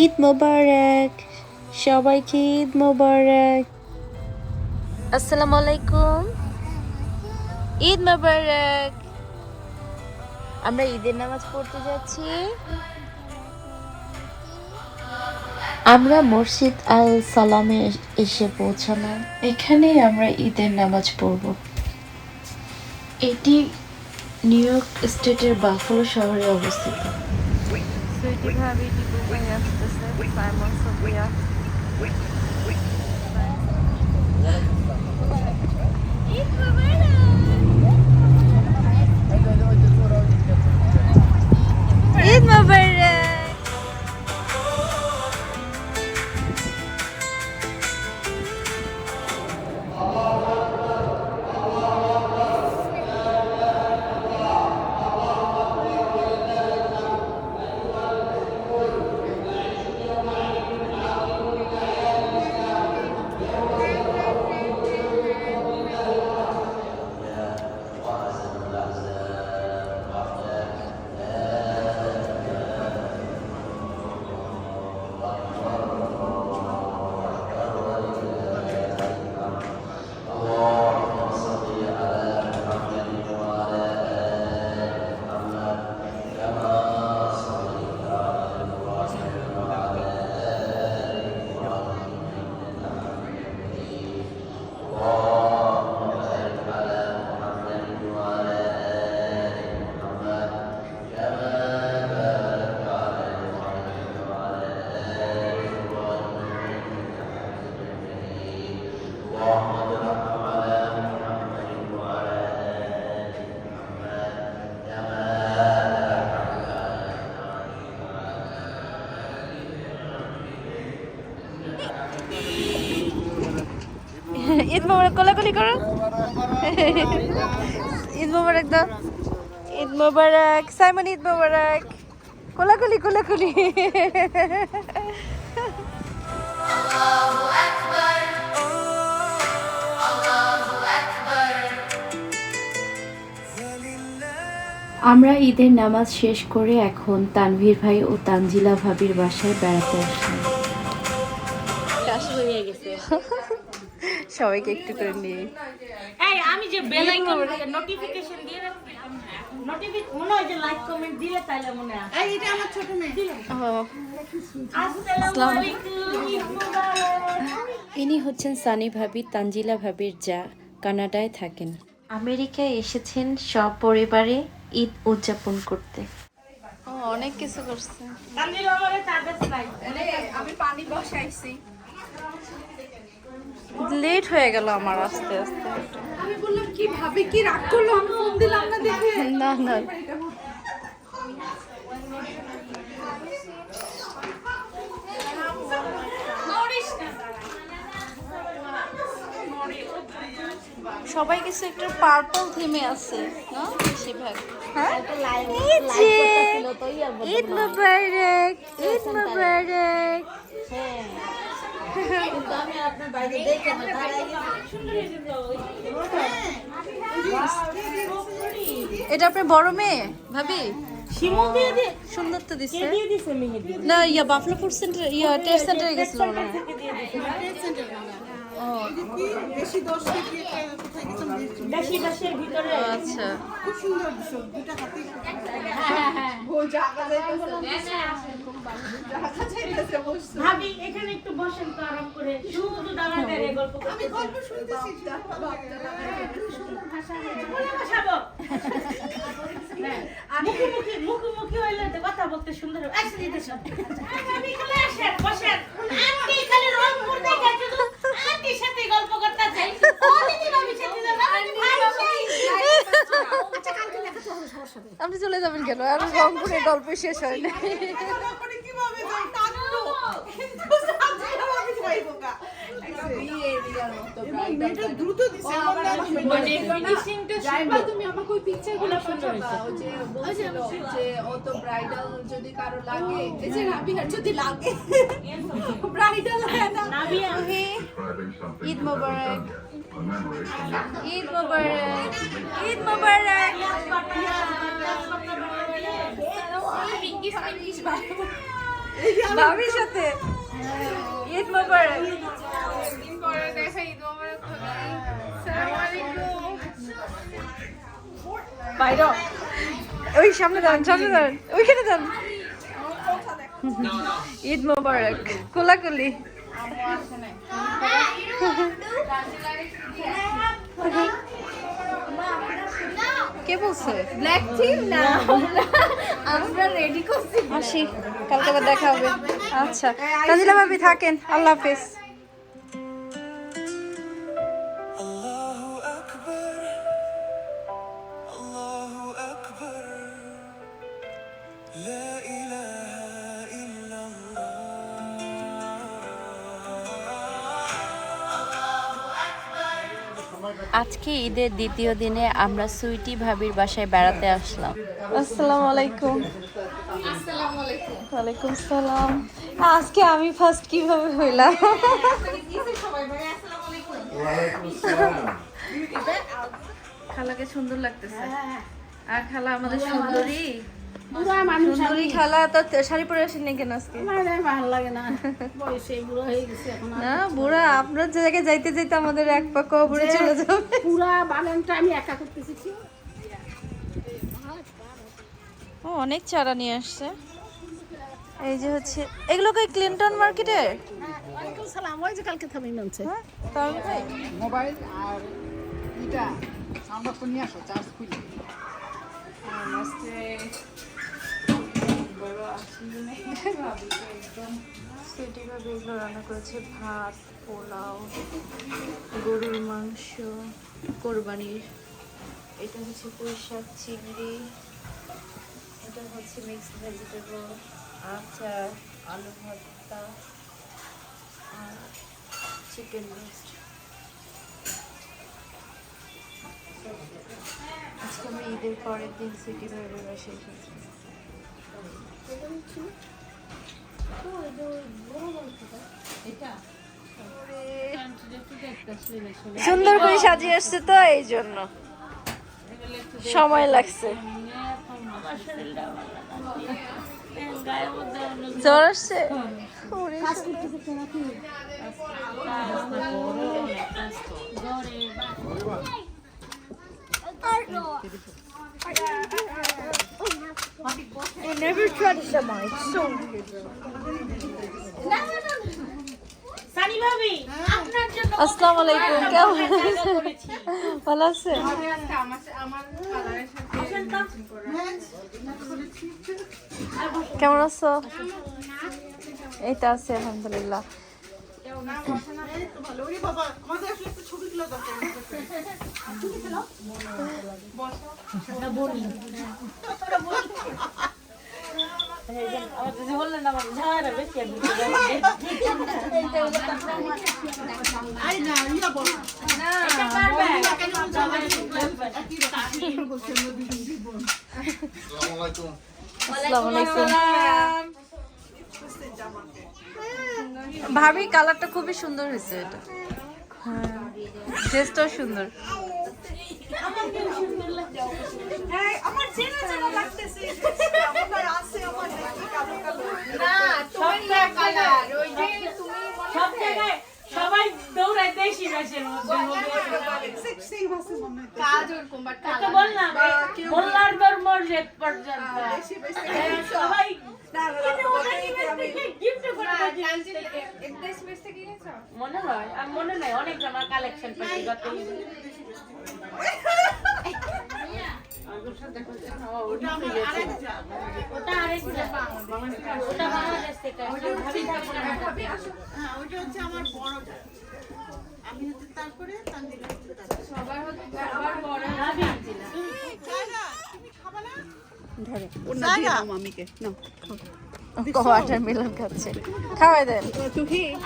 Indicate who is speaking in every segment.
Speaker 1: ঈদ মোবারক, সবাইকে ঈদ মোবারক। আসসালামু আলাইকুম, ঈদ মোবারক। আমরা ঈদের নামাজ পড়তে যাচ্ছি। আমরা মসজিদ আল সালামে এসে পৌঁছালাম। এখানেই আমরা ঈদের নামাজ পড়ব। এটি নিউ ইয়র্ক স্টেটের বাফলো শহরে অবস্থিত। সুইটি ভাবি টিপু ভাই আসতেছে, সাইমন সোফিয়া। ঈদ মোবারক। ঈদ মোবারক, কোলাকুলি করো। ঈদ মোবারক দাও। ঈদ মোবারক সাইমন, ঈদ মোবারক। কোলাকুলি কোলাকুলি। আমরা ঈদের নামাজ শেষ করে এখন তানভীর ভাই ও তানজিলা ভাবির বাসায় বেড়াতে আসলাম। সবাইকে একটু করে নিয়ে
Speaker 2: আমি যে বেল আইকন নোটিফিকেশন দিয়ে রাখছি, মনে হয় যে লাইক কমেন্ট দিলে তাইলে মনে হয় এটা আমার ছোট মেয়ে। আসসালামু আলাইকুম, ঈদ মোবারক।
Speaker 1: ইনি হচ্ছেন সানি ভাবি, তানজিলা ভাবির যা, কানাডায় থাকেন। আমেরিকায় এসেছেন সপরিবারে ঈদ উদযাপন করতে। অনেক কিছু করছে।
Speaker 2: তানজিলা আমারে কাগজ নাই,
Speaker 3: আমি পানি বসাইছি।
Speaker 1: লেট হয়ে গেল আমার আস্তে আস্তে।
Speaker 3: আমি বললাম কি ভাবে কি রাগ করলো, আমি ফোন দিলাম না দেখে।
Speaker 1: না না, সবাই কিছু একটু পার্পল থিমে আছে না বেশিরভাগ। হ্যাঁ, ঈদ মোবারক, ঈদ মোবারক।
Speaker 3: কিন্তু আমি আপনার বাইরে দেখে না দাঁড়াই
Speaker 1: এটা আপনার বড় মেয়ে ভাবি?
Speaker 2: শিমু দিয়ে দিয়ে
Speaker 1: সুন্দর তো দিচ্ছে।
Speaker 2: দিয়ে দিছে মেহেদি,
Speaker 1: না ইয়া বাফলো ফুড সেন্টার, ইয়া টেস্ট সেন্টারে গেছিল না? ও
Speaker 3: বেশি দোষ দেখিয়ে কোথায় গেছিলাম
Speaker 2: বেশি বেশির ভিতরে।
Speaker 1: আচ্ছা,
Speaker 3: খুব সুন্দর সব দুটো হাতে ও জায়গা যাইতেছে বসছো।
Speaker 2: ভাবি এখানে একটু বসেন তো আরাম করে, শুধু দাঁড়ায় দাঁড়িয়ে গল্প করতে।
Speaker 3: আমি গল্প শুনতেছি সুন্দর ভাষা
Speaker 2: বলে বসাবো। মুখোমুখি মুখোমুখি হইলে তো কথা বলতে সুন্দর হবে। আচ্ছা দিতে সব ভাবি চলে আসেন, বসেন। আন্টি খালি রংপুর থেকে শুধু আন্টির সাথে গল্প করতে চাই। ও দিদি ভাবি সাথে যাবে। আচ্ছা কালকে দেখা তো সমস্যা হবে।
Speaker 1: আপনি চলে যাবেন কেন? আর রংপুরে গল্প শেষ হয় না।
Speaker 3: তারপরে কিভাবে যাই টানলো কিন্তু সাজিয়ে আমি যাইবো না বিয়ে এরিয়ার মতো এটা দ্রুত দিছে
Speaker 2: মানে ফিনিশিংটা
Speaker 3: যাইবা তুমি আমাকে ওই পিকচারগুলো পাঠাবা ও যে বলছিল যে ও তো ব্রাইডাল যদি কারো লাগে এই যে রাবিহার যদি লাগে ব্রাইডাল হয় না
Speaker 2: নাবিয়া
Speaker 1: ঈদ মোবারক, ঈদ মোবারক, ঈদ মোবারক। ভাবির সাথে ঈদ মোবারক।
Speaker 3: দিন পরে দেখা ঈদ মোবারক হবে। আসসালামু আলাইকুম।
Speaker 1: বাইরে ওই সামনে দাঁড়ান, সামনে দাঁড়ান, ওইখানে দাঁড়ান। ঈদ মোবারক। কোলাকুলি। কে বলছে?
Speaker 3: ব্ল্যাক টিম না, আমরা রেডি করছি।
Speaker 1: আসি, কালকে আবার দেখা হবে। আচ্ছা তানজিলা ভাবি থাকেন, আল্লাহ হাফেজ।
Speaker 4: Allahu Akbar, Allahu Akbar, La ilaha illallah.
Speaker 1: আজকে ঈদের দ্বিতীয় দিনে আমরা সুইটি ভাবির বাসায় বেড়াতে আসলাম। আসসালামু আলাইকুম।
Speaker 3: আসসালামু আলাইকুম।
Speaker 1: ওয়ালাইকুম সালাম। আজকে আমি ফার্স্ট কিভাবে হইলাম? খালাকে সুন্দর লাগতেছে। আর খালা আমাদের সুন্দরী।
Speaker 2: বুড়া মানুষ
Speaker 1: সুন্দরী খালা তো শাড়ি পরে আসেননি কেন আজকে?
Speaker 2: আমার ভালো লাগে না, বয়সে বুড়ো হয়ে গেছে এখন।
Speaker 1: না বুড়া, আপনার জায়গায় যাইতে যাইতে আমাদের এক পা কবরে চলে যাবে।
Speaker 2: পুরা বাগানটা আমি একা করতেছি কি?
Speaker 1: ও অনেক চারা নিয়ে আসছে। এই যে হচ্ছে এগুলো কই ক্লিনটন মার্কেটে?
Speaker 2: ওয়ালাইকুম সালাম। ওই যে কালকে থামি নামছে।
Speaker 1: হ্যাঁ তাহলে ভাই
Speaker 5: মোবাইল আর এটা সাউন্ড বক্স নিয়ে আসো, চার্জ খুলি।
Speaker 1: সুইটি ভাবে এগুলো রান্না করেছে, ভাত, পোলাও, গরুর মাংস, কোরবানির। এটা হচ্ছে পুঁই শাক, চিংড়ি, এটা হচ্ছে মিক্সড ভেজিটেবল, আচার, আলু ভর্তা আর চিকেন রোস্ট। আজকে আমি ঈদের পরের দিন সুইটি ভাইয়ের বাসায় এসেছি। সুন্দর করে সাজিয়ে আসছে তো এই জন্য সময় লাগছে। জ্বর আসছে? I never tried to shut my soul.
Speaker 2: Sunny ভাবি, আপনার জন্য
Speaker 1: আসসালামু আলাইকুম, কেমন
Speaker 2: জায়গা করেছি।
Speaker 1: ভালো আছে?
Speaker 3: আমার কালারের সাথে
Speaker 1: কেমন আছো? এই তো আছে আলহামদুলিল্লাহ। আসসালামু আলাইকুম। ভাবি কালারটা খুবই সুন্দর হয়েছে, এটা ড্রেসটাও সুন্দর।
Speaker 3: আমার চেনা চেনা লাগতেছে। না, তোমার ইয়া কালার, ওই যে তুমি
Speaker 2: সব জায়গায় সবাই দৌড়ায় দেশি বেশের মধ্যে।
Speaker 3: কাজ ওরকম, বাট
Speaker 2: তো বললাম মোল্লার ধর্ম রেট পর্যন্ত সবাই গিফট করে মনে হয়, আর মনে নাই, অনেক আমার কালেকশন পাইছি গত ঈদে। ওটা আরেকটা, ওটা বাংলাদেশ থেকে আসছে। ভাবি থাকবে না।
Speaker 6: ওইটা হচ্ছে আমার বড়টা, আমি হচ্ছে তারপরে তানজিলা হচ্ছে তারপরে।
Speaker 3: সবার হচ্ছে সবার বড়
Speaker 2: ভাবি
Speaker 6: জায়গা, তুমি খাবা না?
Speaker 5: ওর না দিয়ে দাও মামিকে, নাও।
Speaker 1: ওয়াটারমেলন খাচ্ছে, খাওয়াই দেন।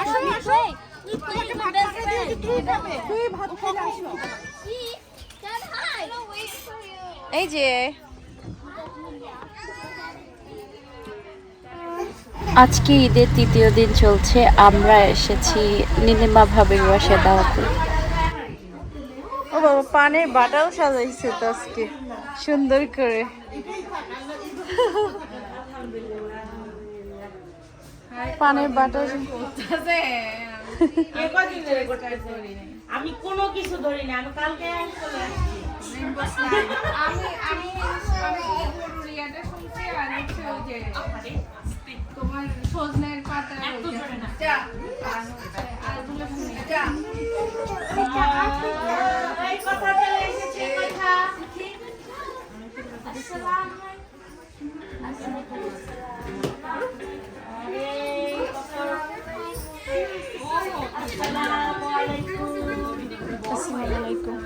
Speaker 6: আসো, আসো। তোমাকে ভাত খাইয়ে দিয়েছি, তুমি খাবে। তুই ভাত খাইলে আসো।
Speaker 1: এই যে আজকে ঈদের তৃতীয় দিন চলছে, আমরা এসেছি নীলিমা ভাবির বাসায় দাওয়াতে। ও বাবা, পানের বাটাও সাজাইছে তো আজকে সুন্দর করে। পানের বাটার
Speaker 3: করতেছে
Speaker 2: কে কদিন ধরে করতেছে? আমি কোনো কিছু ধরি না, আমি কালকে চলে আসছি।
Speaker 3: আমি আমি আমি গরুর ইয়াটা শুনছি আর হচ্ছে ওই যে তোমার সজনের পাতা
Speaker 2: এত ধরে না।
Speaker 3: যা আর হচ্ছে আলগুলো শুনি যা
Speaker 2: এই কথা চলে এসেছে, কথা। আসসালামু আলাইকুম।
Speaker 1: আসসালামু আলাইকুম।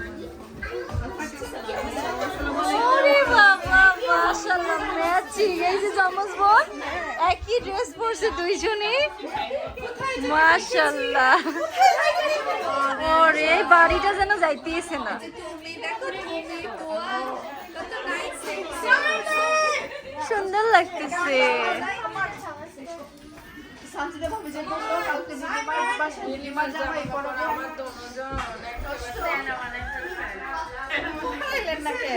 Speaker 1: ওরে বাবা, মাশাআল্লাহ, ম্যাচিং। এই যে জামাজ বোন একই ড্রেস পরছে দুইজনেই, মাশাআল্লাহ। ওরে এই বাড়িটা যেন যাইতেছে না।
Speaker 3: তুমি দেখো তুমি ওয়াও কত নাইস
Speaker 1: সুন্দর লাগতেছে।
Speaker 5: শান্তিতে ভাবে যে বললো কালকে লিলিমার বাসায় লিলিমার জামাই বড় আমার খাইলেন না কে?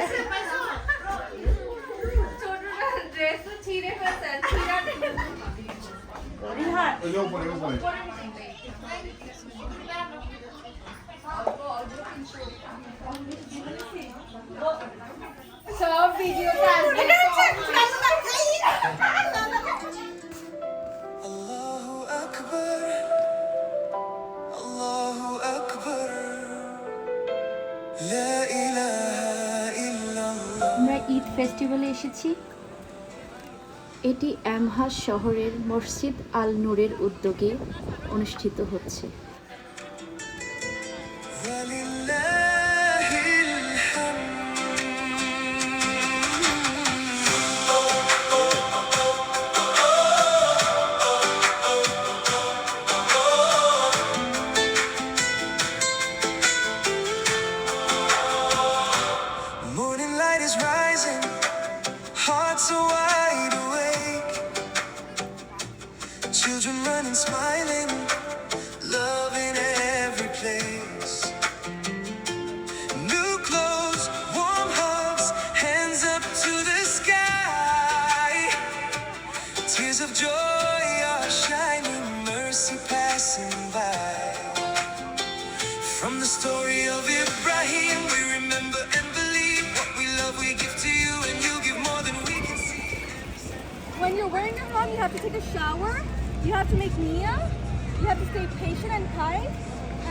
Speaker 3: ছোটটা ড্রেস তো ছিঁড়ে ফেলছে ছিঁড়া সব ভিডিওতে আসবে
Speaker 4: Allahu Akbar, Allahu Akbar, La ilaha illallah.
Speaker 1: আমরা ঈদ ফেস্টিভ্যালে এসেছি। এটি আমহাস শহরের মসজিদ আল নূরের উদ্যোগে অনুষ্ঠিত হচ্ছে।
Speaker 4: ولله الحمد. Morning light is rising, hearts are wide awake. Children running, smiling, love in every place. New clothes, warm hugs, hands up to the sky. Tears of joy are shining, mercy passing by. From the story of Ibrahim, we remember and believe what we love we give to you, and you give more than we can see.
Speaker 6: When you're wearing your ihram, you have to take a shower. You have to make niyyah. You have to stay patient and kind.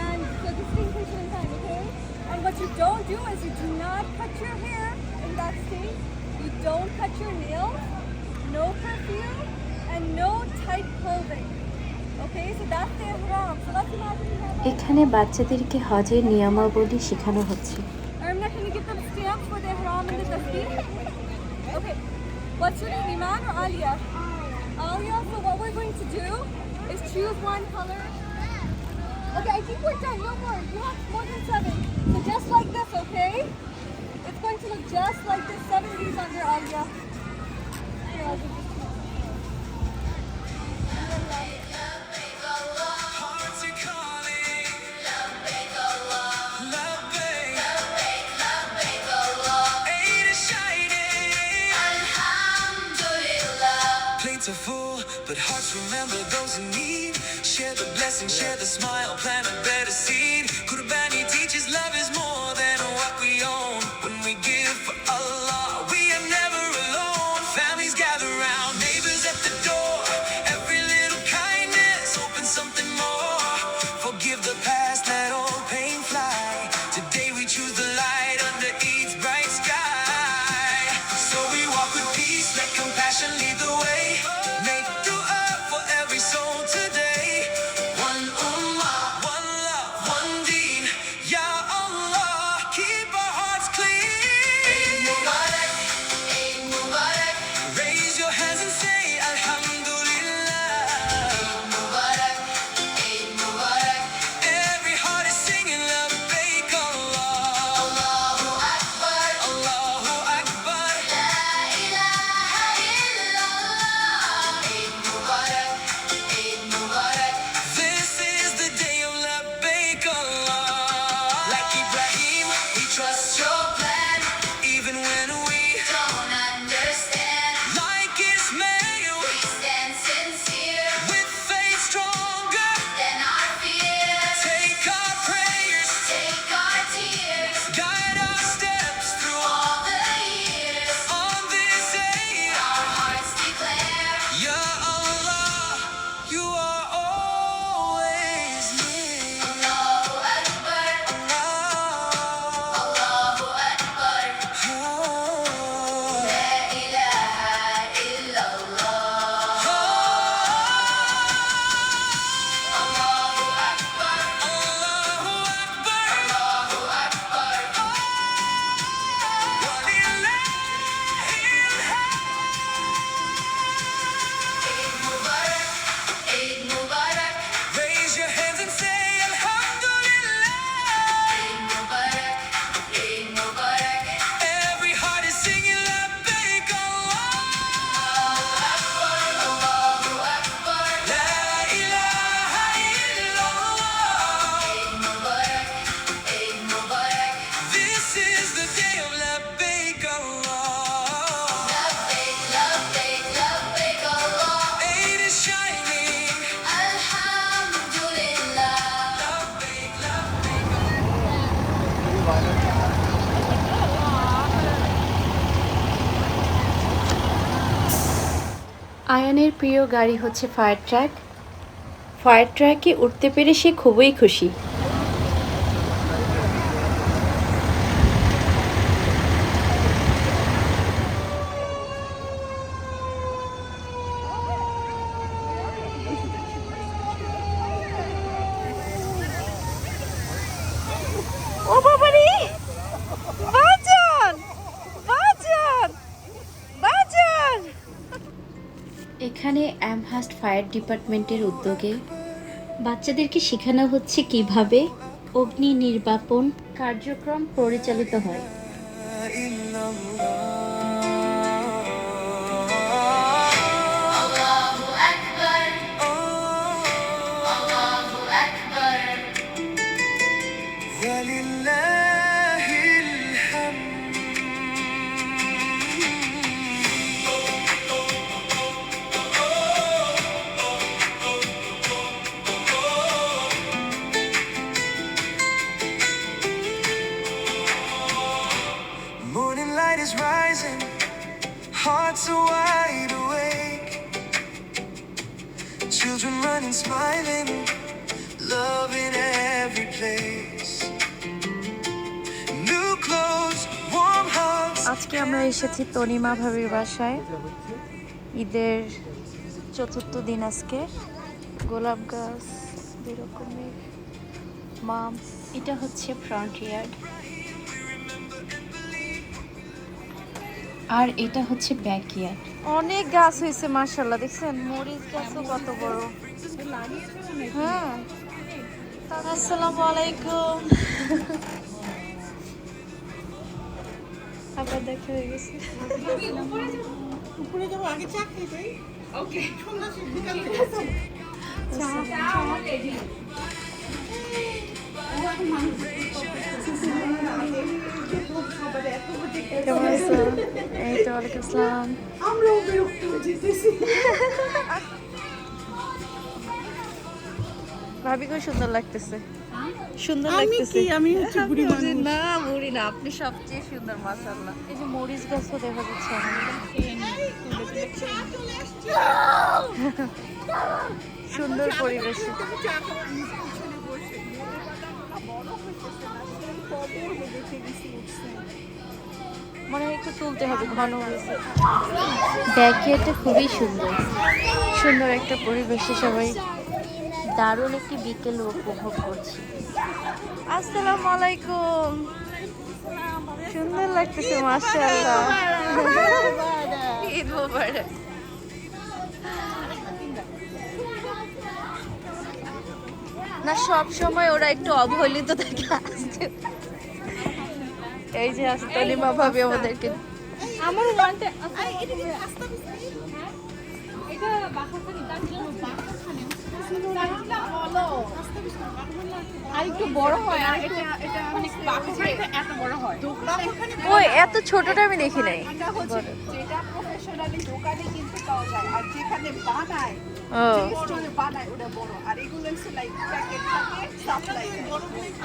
Speaker 6: And so just stay patient and kind, okay? And what you don't do is you do not cut your hair in that state. You don't cut your nails. No perfume and no tight clothing. Okay, so that's the ihram. So let's imagine you have.
Speaker 1: এখানে বাচ্চাদেরকে হজের নিয়মাবলী শেখানো হচ্ছে।
Speaker 6: Armina, can you give them stamps for the ihram and the tasbih? Okay. What's your name, Iman or Alia? Alia, so what we're going to do is choose one color. Okay, I think we're done. No more. You have more than 7. So just like this, okay? It's going to look just like this. 7 V's under Alia. Here, I'll give you.
Speaker 4: Hearts are calling, Labbaik, Eid is shining, plates are full, but hearts remember those in need. Share the blessing, share the smile, plant a better seed. Qurbani teaches love is more than what we own. When we give for Allah, we are never alone. Families gather round, neighbors at the door. Every little kindness opens something more. Forgive the past, let all pain fly. Today we choose the light under Eid's bright sky. So we walk with peace, let compassion lead the way. Make dua for every soul today. One ummah, one love, one deen. Ya Allah.
Speaker 1: আয়ানের প্রিয় গাড়ি হচ্ছে fire truck. Fire ট্রাকে উঠতে পেরে সে খুবই খুশি। ও বাবারে, বাজান বাজান বাজান। এখানে অ্যামহার্স্ট ফায়ার ডিপার্টমেন্টের উদ্যোগে বাচ্চাদেরকে শেখানো হচ্ছে কিভাবে অগ্নি নির্বাপন কার্যক্রম পরিচালিত হয়।
Speaker 4: ولله الحمد. Morning light is rising, hearts are wide awake. Children running, smiling, love in every place. New clothes, warm hugs.
Speaker 1: আজকে আমরা এসেছি তনিমা ভাবির বাসায়। ঈদের চতুর্থ দিন আজকে। গোলাপ গাছ, দুই রকমের মাম। এটা হচ্ছে ফ্রন্ট ইয়ার্ড, আর এটা হচ্ছে ব্যাক ইয়ার্ড। অনেক গাছ হয়েছে মাশাআল্লাহ, দেখছেন মরিচ গাছও কত বড়। হ্যাঁ, আসসালামু আলাইকুম। আবার দেখা হয়ে গেছে।
Speaker 2: উপরে যাবো, আগে চা খেয়ে যাই। ওকে, সুন্দর বিকাল
Speaker 1: কেমন আছো? এই তো, ওয়ালাইকুম আসসালাম।
Speaker 2: আমরাও বিরক্ত হয়ে যেতেছি।
Speaker 1: ভাবি খুব সুন্দর লাগতেছে। সুন্দর
Speaker 2: আমি
Speaker 1: লাগতেছে।
Speaker 2: কি, আমি হচ্ছে বুড়ি মানুষ।
Speaker 1: না, বুড়ি না, আপনি সবচেয়ে সুন্দর মাশাআল্লাহ। এই যে মরিচ গাছও দেখা যাচ্ছে সুন্দর পরিবেশে। মনে হয় একটু তুলতে হবে, ঘন হয়েছে। ব্যাকইয়ার্ডটা খুবই সুন্দর, সুন্দর একটা পরিবেশে সবাই দারুণ একটি বিকেল উপভোগ করছি। আসসালামু আলাইকুম। সুন্দর লাগতেছে মাশাআল্লাহ। ঈদ মোবারক। না, সব সময় ওরা একটু অবহেলিত থাকে। এই যে তনিমা ভাবি আমাদেরকে।
Speaker 6: আমার ওয়ানটা এটা বাসাখানি আর একটু বড় হয়, আর এটা মানে বাসাখানিটা এত বড় হয়।
Speaker 1: ওই এত ছোটটা আমি দেখি নাই।
Speaker 3: এটা হচ্ছে যেটা প্রফেশনালি দোকানে কিনতে পাওয়া যায়, আর যেখানে বানায়,
Speaker 1: ও
Speaker 3: যে স্টোরে বানায় ওটা বড়, আর এগুলো হচ্ছে লাইক প্যাকেট থাকে সাপ্লাই।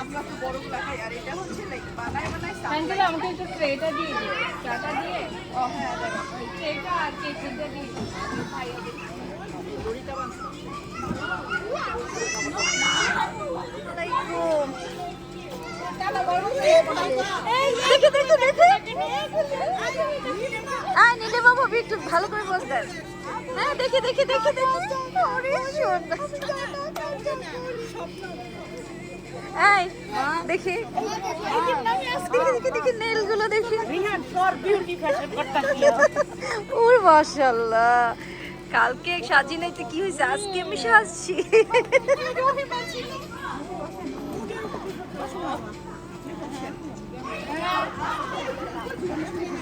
Speaker 3: আমরা তো বড় খাই, আর এটা হচ্ছে লাইক বানায়
Speaker 6: আঙ্কেল আমাকে একটু ট্রেটা দিয়ে দিও, চাটা দিয়ে।
Speaker 3: ও হ্যাঁ,
Speaker 6: ওই ট্রেটা আর কেটলিটা দিয়ে দিও।
Speaker 1: দেখে দেখে দেখে। নিলে বাবু একটু ভালো করে বসতেন। হ্যাঁ, দেখে দেখে দেখে দেখে। এই দেখি দেখি দেখি নেল গুলো দেখি। ওর মাশাআল্লাহ, কালকে সাজি নাইতে কি হয়েছে, আজকে আমি সাজছি।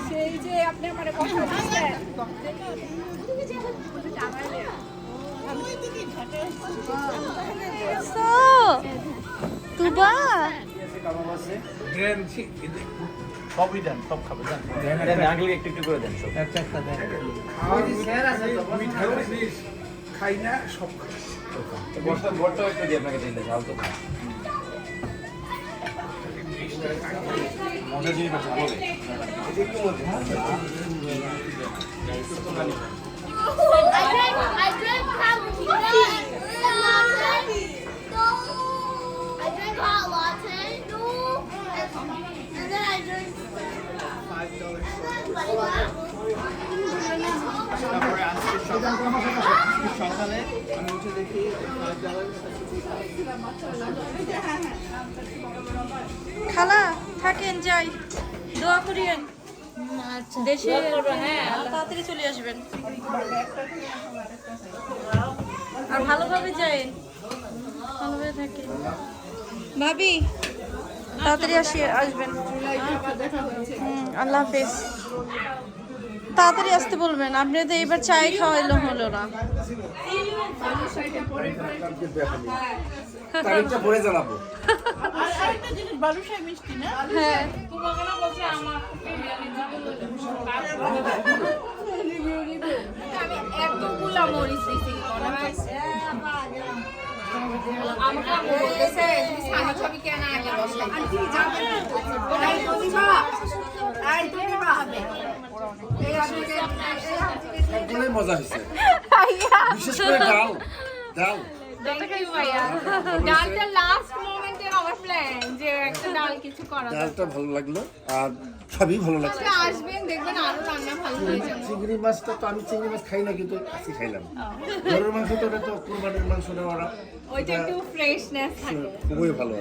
Speaker 3: সেই যে আপনি আমার কথা দিচ্ছেন
Speaker 1: তুবা
Speaker 7: সবই দেন, সব খাবে দেন। আগে একটু একটু করে দেন সব। একটা একটা দেন।
Speaker 5: খাই না, সব
Speaker 7: বড়টাও একটু দিয়ে আপনাকে দিলে ঝাল তো খায়। মজা জিনিস আছে বলে। এটা একটু মজা। সকালে আমি উঠে দেখি
Speaker 1: খালা থাকেন যাই দোয়া করিয়েন দেশে
Speaker 2: হ্যাঁ
Speaker 1: তাড়াতাড়ি চলে আসবেন আর ভালোভাবে যাই ভালোভাবে থাকেন ভাবি তাড়াতাড়ি আসবেন আল্লাহ হাফেজ তাড়াতাড়ি আসতে বলবেন আপনি তো এইবার চাই খাওয়াইলো হলো না
Speaker 7: তারিখটা পরে জানাবো।
Speaker 2: আরেকটা জিনিস বালুশাই মিষ্টি না
Speaker 1: হ্যাঁ
Speaker 2: তোমাকে না বলছে আমার
Speaker 3: আমি এতগুলা মরিচ দিছি মনে হয় আমাকে আম্মু বলতেছে তুমি সানি ছবি কেন আগে বসাই আন্টি যাবে এই তুমি হবে এই আজকে
Speaker 7: সবগুলোই মজা হয়েছে, বিশেষ করে ডাল ডাল
Speaker 3: থ্যাংক ইউ ভাইয়া ডালটা লাস্ট মোমেন্টের আমার প্ল্যান যে একটা ডাল কিছু করা
Speaker 7: ডালটা ভালো লাগলো আর সবই ভালো লাগছে।
Speaker 3: আসবেন দেখবেন আরো রান্না ভালো হয়ে যাবে
Speaker 7: চিংড়ি মাছটা তো আমি চিংড়ি মাছ খাই না, কিন্তু আজকে খাইলাম। গরুর মাংস তো ওটা তো কুরবানির মাংসটা ওরা
Speaker 3: ওইটা একটু ফ্রেশনেস থাকে
Speaker 7: খুবই ভালো।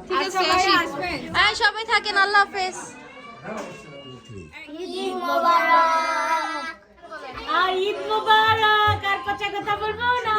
Speaker 1: ঠিক আছে
Speaker 3: আচ্ছা, ভাই
Speaker 1: আসি।
Speaker 3: আসবেন।
Speaker 1: হ্যাঁ সবাই থাকেন আল্লাহ হাফেজ
Speaker 2: ঈদ মোবারক আর পচা কথা বলবো না